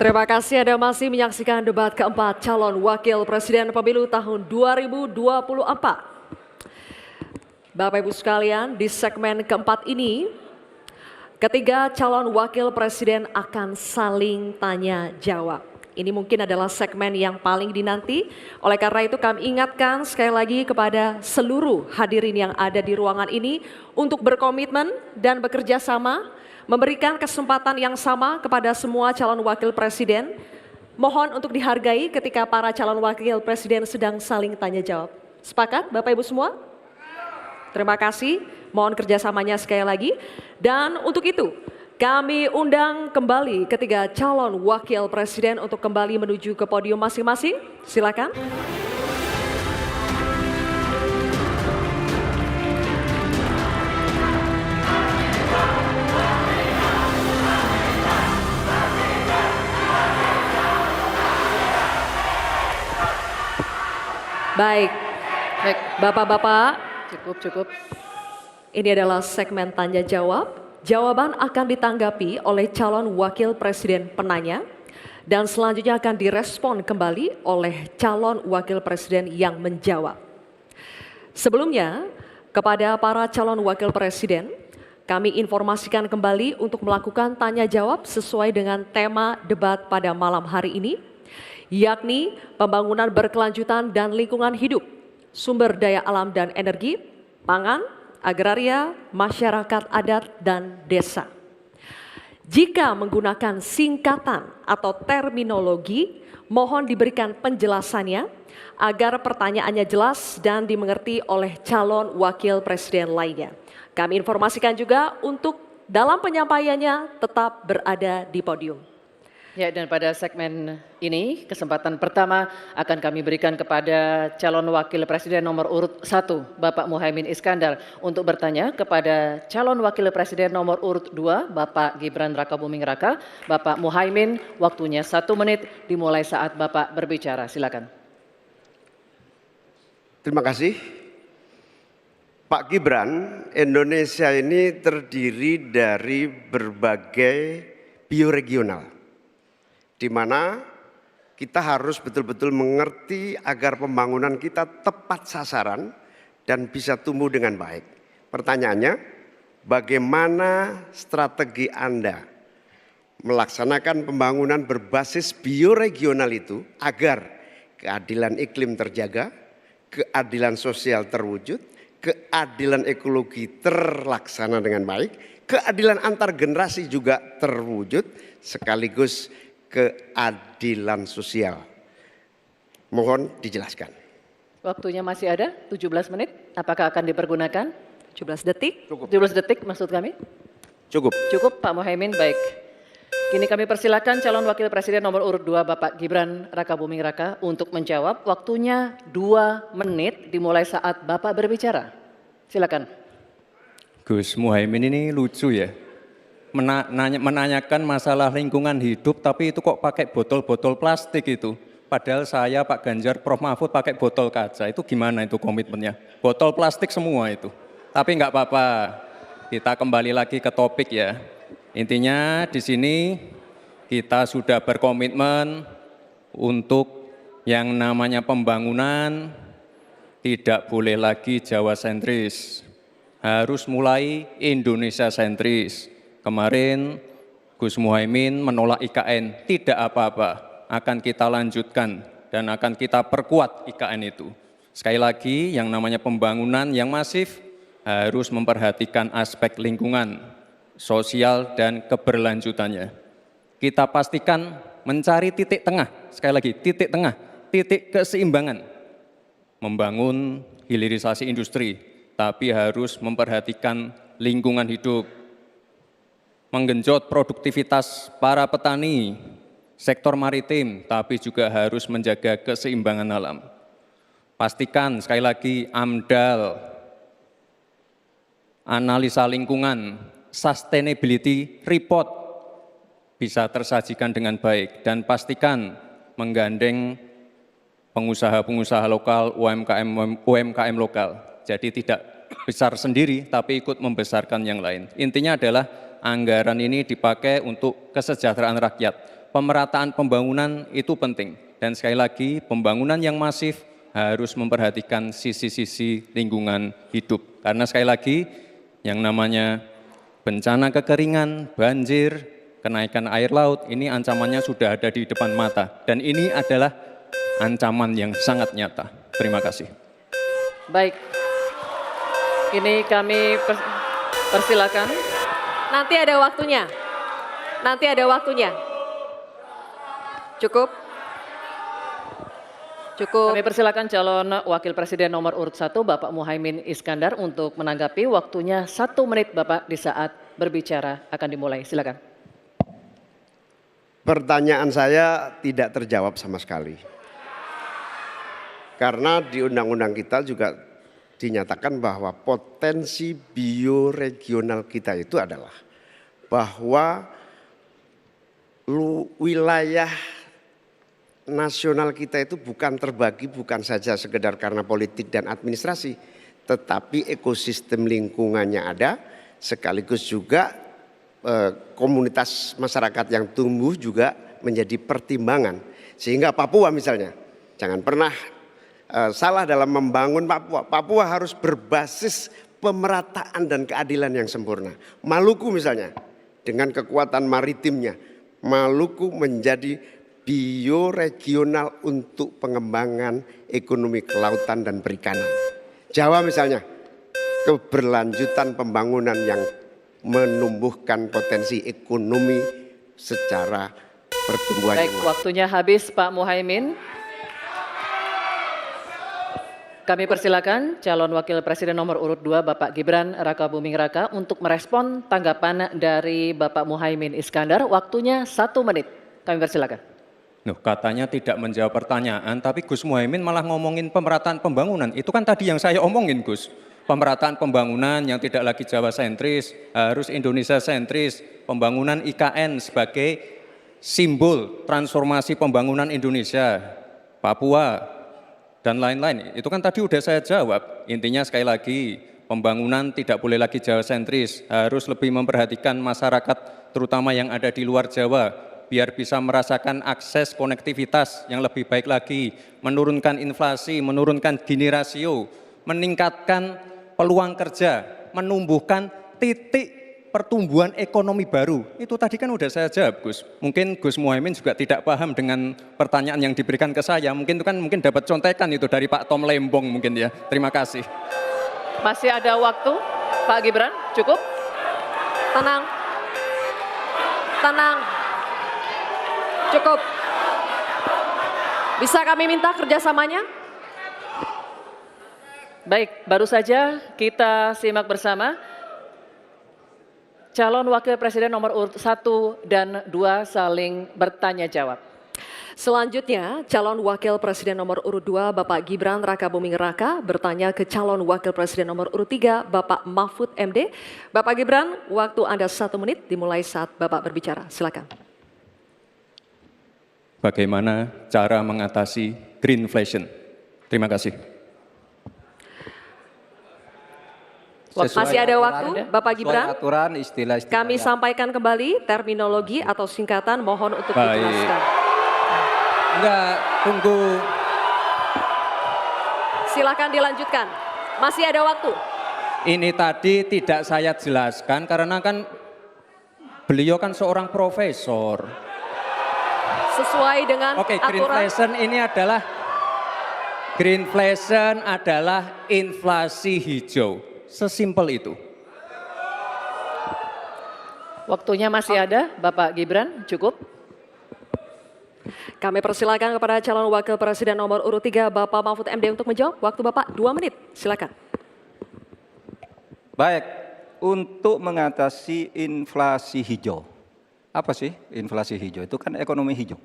Terima kasih Anda masih menyaksikan debat keempat calon wakil presiden pemilu tahun 2024. Bapak Ibu sekalian, di segmen keempat ini, ketiga calon wakil presiden akan saling tanya jawab. Ini mungkin adalah segmen yang paling dinanti. Oleh karena itu kami ingatkan sekali lagi kepada seluruh hadirin yang ada di ruangan ini untuk berkomitmen dan bekerja sama, memberikan kesempatan yang sama kepada semua calon wakil presiden. Mohon untuk dihargai ketika para calon wakil presiden sedang saling tanya jawab. Sepakat Bapak Ibu semua? Terima kasih, mohon kerjasamanya sekali lagi. Dan untuk itu, kami undang kembali ketiga calon wakil presiden untuk kembali menuju ke podium masing-masing. Silakan. Baik, Bapak-Bapak, Cukup. ini adalah segmen tanya jawab. Jawaban akan ditanggapi oleh calon wakil presiden penanya dan selanjutnya akan direspon kembali oleh calon wakil presiden yang menjawab. Sebelumnya, kepada para calon wakil presiden, kami informasikan kembali untuk melakukan tanya jawab sesuai dengan tema debat pada malam hari ini, yakni pembangunan berkelanjutan dan lingkungan hidup, sumber daya alam dan energi, pangan, agraria, masyarakat adat, dan desa. Jika menggunakan singkatan atau terminologi, mohon diberikan penjelasannya agar pertanyaannya jelas dan dimengerti oleh calon wakil presiden lainnya. Kami informasikan juga untuk dalam penyampaiannya tetap berada di podium. Ya, dan pada segmen ini kesempatan pertama akan kami berikan kepada calon wakil presiden nomor urut 1 Bapak Muhaimin Iskandar untuk bertanya kepada calon wakil presiden nomor urut 2 Bapak Gibran Rakabuming Raka. Bapak Muhaimin, waktunya 1 menit dimulai saat Bapak berbicara. Silakan. Terima kasih. Pak Gibran, Indonesia ini terdiri dari berbagai bioregional, di mana kita harus betul-betul mengerti agar pembangunan kita tepat sasaran dan bisa tumbuh dengan baik. Pertanyaannya, bagaimana strategi Anda melaksanakan pembangunan berbasis bioregional itu agar keadilan iklim terjaga, keadilan sosial terwujud, keadilan ekologi terlaksana dengan baik, keadilan antar generasi juga terwujud, sekaligus keadilan sosial. Mohon dijelaskan. Waktunya masih ada 17 menit. Apakah akan dipergunakan? 17 detik. 17 detik maksud kami? Cukup. Cukup Pak Muhaimin, baik. Kini kami persilakan calon wakil presiden nomor urut 2 Bapak Gibran Rakabuming Raka untuk menjawab. Waktunya 2 menit dimulai saat Bapak berbicara. Silakan. Gus Muhaimin ini lucu ya. Menanyakan masalah lingkungan hidup tapi itu kok pakai botol-botol plastik itu. Padahal saya, Pak Ganjar, Prof. Mahfud pakai botol kaca. Itu gimana itu komitmennya? Botol plastik semua itu. Tapi enggak apa-apa. Kita kembali lagi ke topik ya. Intinya di sini kita sudah berkomitmen untuk yang namanya pembangunan tidak boleh lagi Jawa sentris. Harus mulai Indonesia sentris. Kemarin Gus Muhaimin menolak IKN, tidak apa-apa, akan kita lanjutkan dan akan kita perkuat IKN itu. Sekali lagi yang namanya pembangunan yang masif harus memperhatikan aspek lingkungan, sosial dan keberlanjutannya. Kita pastikan mencari titik tengah, sekali lagi titik tengah, titik keseimbangan. Membangun hilirisasi industri, tapi harus memperhatikan lingkungan hidup. Menggenjot produktivitas para petani, sektor maritim, tapi juga harus menjaga keseimbangan alam. Pastikan sekali lagi AMDAL, analisa lingkungan, sustainability report bisa tersajikan dengan baik dan pastikan menggandeng pengusaha-pengusaha lokal, UMKM lokal. Jadi tidak besar sendiri tapi ikut membesarkan yang lain. Intinya adalah anggaran ini dipakai untuk kesejahteraan rakyat. pemerataan pembangunan itu penting. Dan sekali lagi, pembangunan yang masif harus memperhatikan sisi-sisi lingkungan hidup. Karena sekali lagi, yang namanya bencana kekeringan, banjir, kenaikan air laut, ini ancamannya sudah ada di depan mata. Dan ini adalah ancaman yang sangat nyata. Terima kasih. Baik, ini kami persilakan. Nanti ada waktunya. Nanti ada waktunya. Cukup. Cukup. Kami persilakan calon Wakil Presiden nomor urut 1 Bapak Muhaimin Iskandar untuk menanggapi. Waktunya 1 menit Bapak di saat berbicara akan dimulai. Silakan. Pertanyaan saya tidak terjawab sama sekali. Karena di undang-undang kita juga dinyatakan bahwa potensi bioregional kita itu adalah bahwa wilayah nasional kita itu bukan terbagi bukan saja sekedar karena politik dan administrasi, tetapi ekosistem lingkungannya ada, sekaligus juga komunitas masyarakat yang tumbuh juga menjadi pertimbangan. Sehingga Papua misalnya, jangan pernah salah dalam membangun Papua. Papua harus berbasis pemerataan dan keadilan yang sempurna. Maluku misalnya, dengan kekuatan maritimnya, Maluku menjadi bioregional untuk pengembangan ekonomi kelautan dan perikanan. Jawa misalnya, keberlanjutan pembangunan yang menumbuhkan potensi ekonomi secara pertumbuhan. Baik, waktunya habis Pak Muhaimin. Kami persilakan calon Wakil Presiden nomor urut 2 Bapak Gibran Rakabuming Raka untuk merespon tanggapan dari Bapak Muhaimin Iskandar. Waktunya 1 menit. Kami persilakan. Loh, katanya tidak menjawab pertanyaan, tapi Gus Muhaimin malah ngomongin pemerataan pembangunan. Itu kan tadi yang saya omongin, Gus. Pemerataan pembangunan yang tidak lagi Jawa sentris, harus Indonesia sentris. Pembangunan IKN sebagai simbol transformasi pembangunan Indonesia, Papua, dan lain-lain. Itu kan tadi udah saya jawab. Intinya sekali lagi, pembangunan tidak boleh lagi Jawa sentris, harus lebih memperhatikan masyarakat terutama yang ada di luar Jawa, biar bisa merasakan akses konektivitas yang lebih baik lagi, menurunkan inflasi, menurunkan Gini rasio, meningkatkan peluang kerja, menumbuhkan titik pertumbuhan ekonomi baru. Itu tadi kan udah saya jawab, Gus. Mungkin Gus Muhaimin juga tidak paham dengan pertanyaan yang diberikan ke saya. Mungkin itu kan dapat contekan itu dari Pak Tom Lembong mungkin ya. Terima kasih. Masih ada waktu, Pak Gibran, cukup? Tenang. Tenang. Cukup. Bisa kami minta kerjasamanya? Baik, baru saja kita simak bersama. Calon Wakil Presiden nomor urut 1 dan 2 saling bertanya jawab. Selanjutnya, calon Wakil Presiden nomor urut 2 Bapak Gibran Rakabuming Raka bertanya ke calon Wakil Presiden nomor urut 3 Bapak Mahfud MD. Bapak Gibran, waktu Anda 1 menit dimulai saat Bapak berbicara. Silakan. Bagaimana cara mengatasi greenflation? Terima kasih. Masih ada waktu, Bapak Gibran. Aturan istilah Kami sampaikan kembali terminologi atau singkatan, mohon untuk Baik. dijelaskan. Enggak, tunggu. Silakan dilanjutkan. Masih ada waktu. Ini tadi tidak saya jelaskan karena kan beliau kan seorang profesor. Sesuai dengan Oke, aturan. greenflation adalah inflasi hijau. Sesimpel itu. Waktunya masih ada, Bapak Gibran, cukup? Kami persilakan kepada calon Wakil Presiden nomor urut 3 Bapak Mahfud MD untuk menjawab. Waktu Bapak 2 menit. Silakan. Baik, untuk mengatasi inflasi hijau. Apa sih inflasi hijau? Itu kan ekonomi hijau.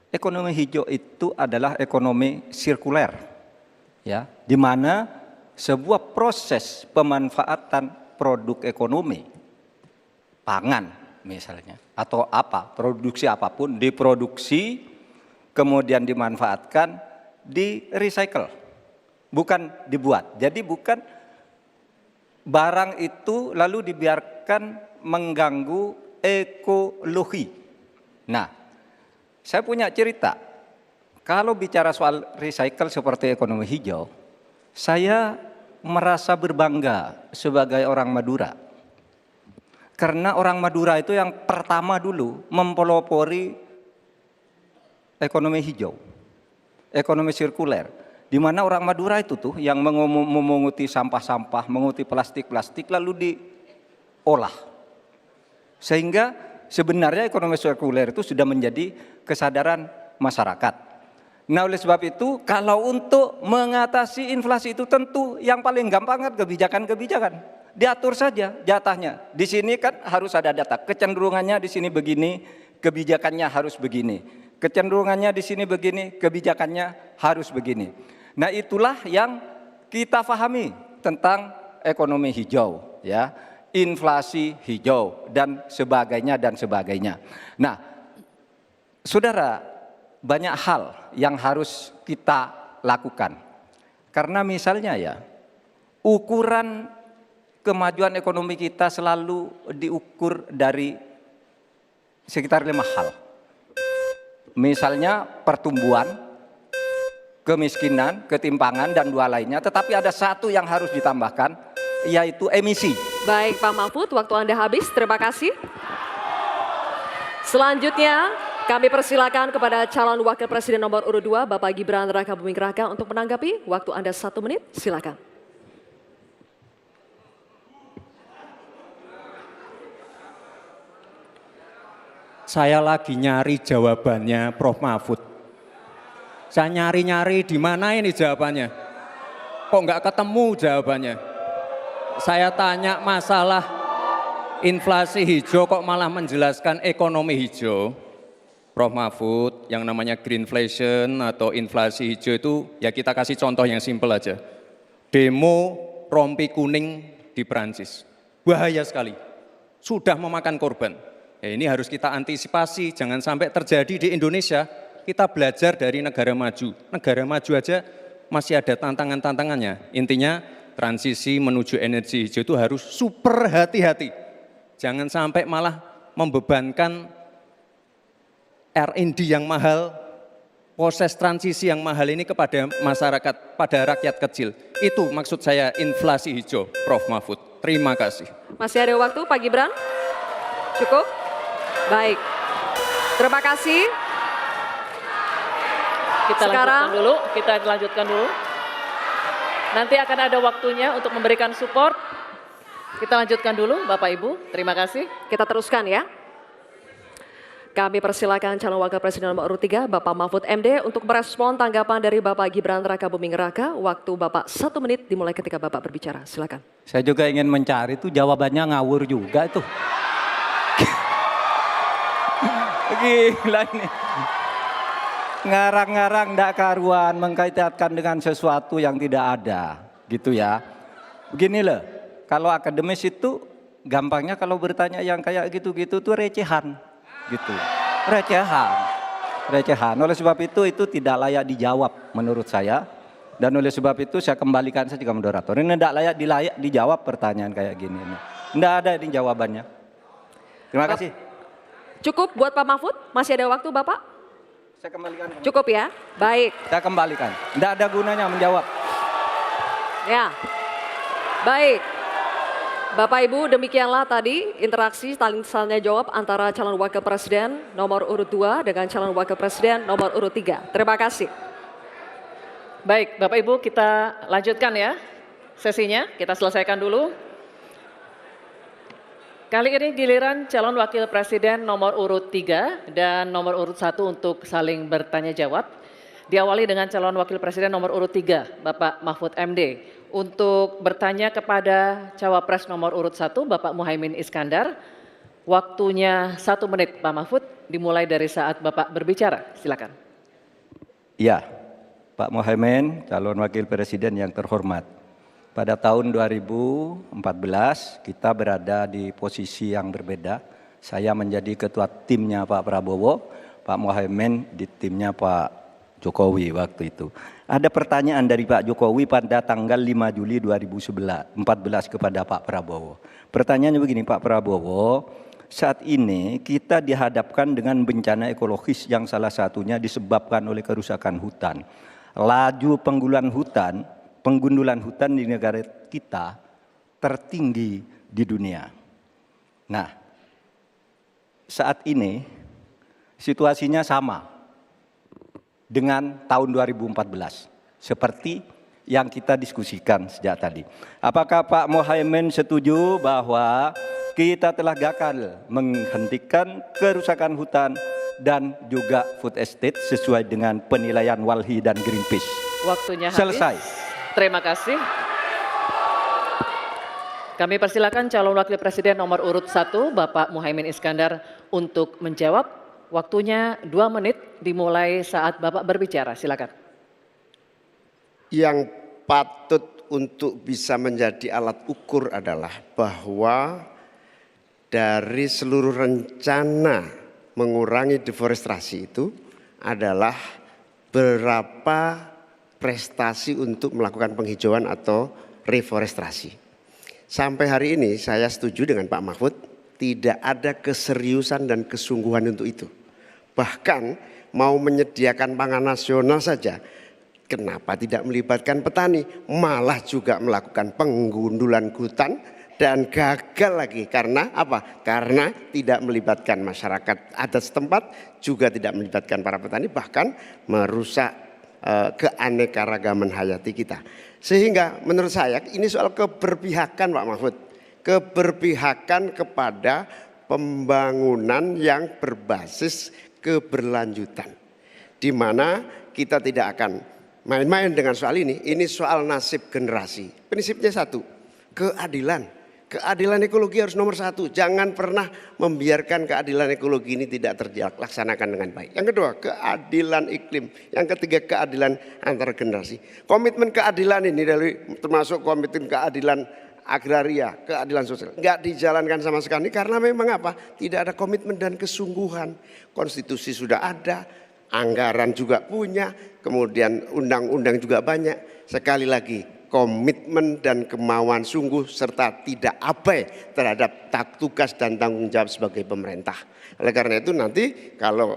Ekonomi hijau itu adalah ekonomi sirkuler. Ya, di mana sebuah proses pemanfaatan produk ekonomi, pangan misalnya, atau apa, produksi apapun, diproduksi, kemudian dimanfaatkan, di recycle, bukan dibuat. Jadi bukan barang itu lalu dibiarkan mengganggu ekologi. Nah, Saya punya cerita. Kalau bicara soal recycle seperti ekonomi hijau, saya merasa berbangga sebagai orang Madura. Karena orang Madura itu yang pertama dulu mempelopori ekonomi hijau, ekonomi sirkuler. Di mana orang Madura itu tuh yang memunguti sampah-sampah, menguti plastik-plastik lalu diolah. Sehingga sebenarnya ekonomi sirkuler itu sudah menjadi kesadaran masyarakat. Nah oleh sebab itu kalau untuk mengatasi inflasi itu tentu yang paling gampang kan kebijakan-kebijakan. Diatur saja jatahnya. Di sini kan harus ada data. Kecenderungannya di sini begini, kebijakannya harus begini. Kecenderungannya di sini begini, kebijakannya harus begini. Nah itulah yang kita pahami tentang ekonomi hijau, ya, inflasi hijau dan sebagainya dan sebagainya. Nah, saudara, banyak hal yang harus kita lakukan. Karena misalnya ya, ukuran kemajuan ekonomi kita selalu diukur dari sekitar 5 hal. Misalnya pertumbuhan, kemiskinan, ketimpangan, dan 2 lainnya. Tetapi ada satu yang harus ditambahkan, yaitu emisi. Baik Pak Mahfud, waktu Anda habis. Terima kasih. Selanjutnya kami persilakan kepada calon wakil presiden nomor urut 2, Bapak Gibran Rakabuming Raka untuk menanggapi. Waktu Anda 1 menit, silakan. Saya lagi nyari jawabannya Prof. Mahfud. Saya nyari-nyari di mana ini jawabannya. Kok nggak ketemu jawabannya. Saya tanya masalah inflasi hijau kok malah menjelaskan ekonomi hijau. Prof. Mahfud, yang namanya greenflation atau inflasi hijau itu ya kita kasih contoh yang simpel aja. Demo rompi kuning di Perancis. Bahaya sekali. Sudah memakan korban. Ya, ini harus kita antisipasi, jangan sampai terjadi di Indonesia. Kita belajar dari negara maju. Negara maju aja masih ada tantangan-tantangannya. Intinya transisi menuju energi hijau itu harus super hati-hati. Jangan sampai malah membebankan R&D yang mahal, proses transisi yang mahal ini kepada masyarakat, pada rakyat kecil. Itu maksud saya inflasi hijau, Prof. Mahfud. Terima kasih. Masih ada waktu Pak Gibran? Cukup? Baik. Terima kasih. Kita lanjutkan dulu. Nanti akan ada waktunya untuk memberikan support. Kita lanjutkan dulu Bapak Ibu, terima kasih. Kita teruskan ya. Kami persilakan calon wakil presiden nomor urut 3, Bapak Mahfud MD untuk merespon tanggapan dari Bapak Gibran Rakabuming Raka. Waktu Bapak 1 menit dimulai ketika Bapak berbicara, silakan. Saya juga ingin mencari itu jawabannya ngawur juga itu. Gila ini. Ngarang-ngarang ndak karuan mengkaitkan dengan sesuatu yang tidak ada, gitu ya. Begini loh, kalau akademis itu gampangnya kalau bertanya yang kayak gitu-gitu tuh recehan, gitu. Recehan. Oleh sebab itu tidak layak dijawab menurut saya. Dan oleh sebab itu saya kembalikan saja ke moderator. Ini tidak layak dijawab pertanyaan kayak gini. Tidak ada ini jawabannya. Terima kasih. Cukup buat Pak Mahfud? Masih ada waktu Bapak? Saya kembalikan. Cukup ya? Baik. Saya kembalikan. Tidak ada gunanya menjawab. Ya. Baik. Bapak Ibu, demikianlah tadi interaksi saling tanya jawab antara calon wakil presiden nomor urut 2 dengan calon wakil presiden nomor urut 3. Terima kasih. Baik, Bapak Ibu kita lanjutkan ya sesinya, kita selesaikan dulu. Kali ini giliran calon wakil presiden nomor urut 3 dan nomor urut 1 untuk saling bertanya jawab. Diawali dengan calon wakil presiden nomor urut 3, Bapak Mahfud MD. Untuk bertanya kepada cawapres nomor urut 1, Bapak Muhaimin Iskandar. Waktunya 1 menit, Pak Mahfud, dimulai dari saat Bapak berbicara. Silakan. Ya, Pak Muhaimin, calon wakil presiden yang terhormat. Pada tahun 2014 kita berada di posisi yang berbeda. Saya menjadi ketua timnya Pak Prabowo, Pak Muhaimin di timnya Pak Jokowi waktu itu. Ada pertanyaan dari Pak Jokowi pada tanggal 5 Juli 2014 kepada Pak Prabowo. Pertanyaannya begini, Pak Prabowo, saat ini kita dihadapkan dengan bencana ekologis yang salah satunya disebabkan oleh kerusakan hutan. Laju penggundulan hutan di negara kita tertinggi di dunia. Nah, saat ini situasinya sama dengan tahun 2014 seperti yang kita diskusikan sejak tadi. Apakah Pak Muhaimin setuju bahwa kita telah gagal menghentikan kerusakan hutan dan juga food estate sesuai dengan penilaian Walhi dan Greenpeace? Waktunya habis. Selesai. Terima kasih. Kami persilakan calon wakil presiden nomor urut 1 Bapak Muhaimin Iskandar untuk menjawab. Waktunya 2 menit dimulai saat Bapak berbicara. Silakan. Yang patut untuk bisa menjadi alat ukur adalah bahwa dari seluruh rencana mengurangi deforestasi itu adalah berapa prestasi untuk melakukan penghijauan atau reforestasi. Sampai hari ini saya setuju dengan Pak Mahfud, tidak ada keseriusan dan kesungguhan untuk itu. Bahkan mau menyediakan pangan nasional saja, kenapa tidak melibatkan petani? Malah juga melakukan penggundulan hutan dan gagal lagi. Karena apa? Karena tidak melibatkan masyarakat adat setempat, juga tidak melibatkan para petani, bahkan merusak keanekaragaman hayati kita. Sehingga menurut saya ini soal keberpihakan Pak Mahfud. Keberpihakan kepada pembangunan yang berbasis keberlanjutan. Di mana kita tidak akan main-main dengan soal ini soal nasib generasi. Prinsipnya satu, keadilan. Keadilan ekologi harus nomor 1. Jangan pernah membiarkan keadilan ekologi ini tidak terlaksanakan dengan baik. Yang kedua, keadilan iklim. Yang ketiga, keadilan antar generasi. Komitmen keadilan ini termasuk komitmen keadilan agraria, keadilan sosial. Enggak dijalankan sama sekali karena memang apa? Tidak ada komitmen dan kesungguhan. Konstitusi sudah ada, anggaran juga punya, kemudian undang-undang juga banyak. Sekali lagi, komitmen dan kemauan sungguh serta tidak abai terhadap tugas dan tanggung jawab sebagai pemerintah. Oleh karena itu nanti kalau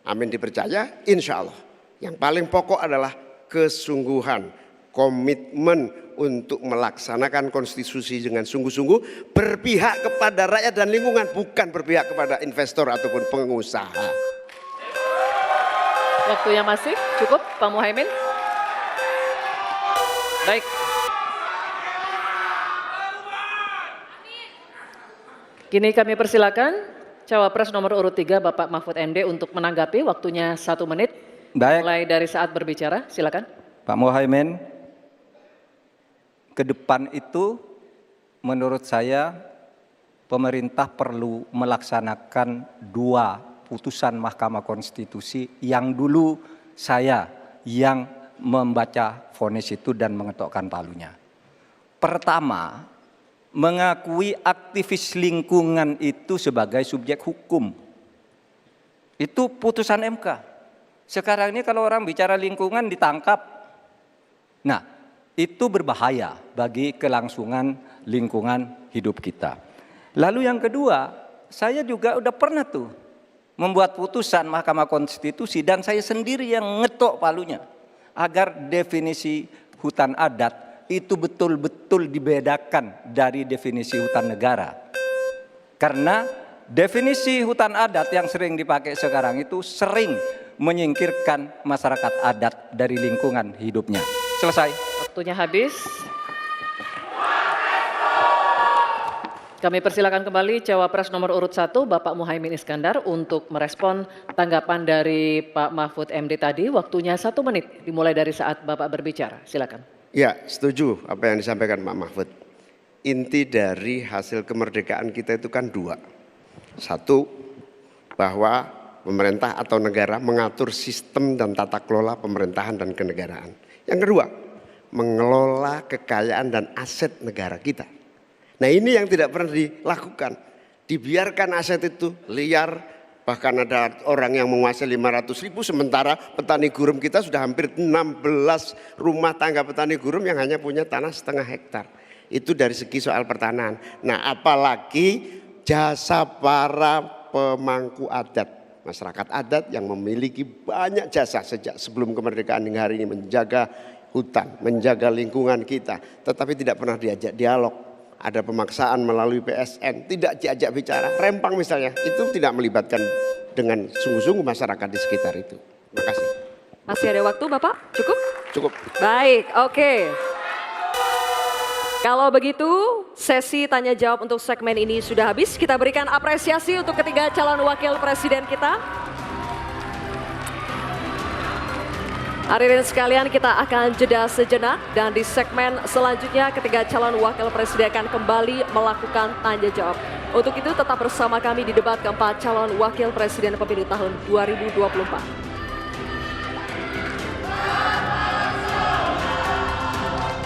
amin dipercaya, insya Allah yang paling pokok adalah kesungguhan, komitmen untuk melaksanakan konstitusi dengan sungguh-sungguh, berpihak kepada rakyat dan lingkungan, bukan berpihak kepada investor ataupun pengusaha. Waktunya masih cukup Pak Muhaimin? Baik. Kini kami persilakan Cawapres nomor urut 3 Bapak Mahfud MD untuk menanggapi, waktunya 1 menit. Baik. Mulai dari saat berbicara, silakan. Pak Muhaimin, ke depan itu menurut saya pemerintah perlu melaksanakan 2 putusan Mahkamah Konstitusi yang dulu saya yang membaca vonis itu dan mengetokkan palunya. Pertama, mengakui aktivis lingkungan itu sebagai subjek hukum. Itu putusan MK. Sekarang ini kalau orang bicara lingkungan ditangkap. Nah, itu berbahaya bagi kelangsungan lingkungan hidup kita. Lalu yang kedua, saya juga udah pernah tuh membuat putusan Mahkamah Konstitusi dan saya sendiri yang ngetok palunya agar definisi hutan adat itu betul-betul dibedakan dari definisi hutan negara. Karena definisi hutan adat yang sering dipakai sekarang itu sering menyingkirkan masyarakat adat dari lingkungan hidupnya. Selesai. Waktunya habis. Kami persilakan kembali Cawapres nomor urut 1 Bapak Muhaimin Iskandar untuk merespon tanggapan dari Pak Mahfud MD tadi. Waktunya 1 menit dimulai dari saat Bapak berbicara. Silakan. Ya, setuju apa yang disampaikan Pak Mahfud. Inti dari hasil kemerdekaan kita itu kan 2. 1, bahwa pemerintah atau negara mengatur sistem dan tata kelola pemerintahan dan kenegaraan. Yang kedua, mengelola kekayaan dan aset negara kita. Nah ini yang tidak pernah dilakukan. Dibiarkan aset itu liar, bahkan ada orang yang menguasai 500.000, sementara petani gurum kita sudah hampir 16 rumah tangga petani gurum yang hanya punya tanah 0,5 hektar. Itu dari segi soal pertanahan. Nah apalagi jasa para pemangku adat. Masyarakat adat yang memiliki banyak jasa sejak sebelum kemerdekaan hingga hari ini menjaga hutan, menjaga lingkungan kita, tetapi tidak pernah diajak dialog. Ada pemaksaan melalui PSN, tidak diajak bicara. Rempang misalnya, itu tidak melibatkan dengan sungguh-sungguh masyarakat di sekitar itu. Terima kasih. Masih ada waktu Bapak? Cukup? Cukup. Baik, oke. Kalau begitu, sesi tanya jawab untuk segmen ini sudah habis. Kita berikan apresiasi untuk ketiga calon wakil presiden kita. Hadirin sekalian, kita akan jeda sejenak dan di segmen selanjutnya ketiga calon wakil presiden akan kembali melakukan tanya jawab. Untuk itu tetap bersama kami di debat keempat calon wakil presiden pemilu tahun 2024.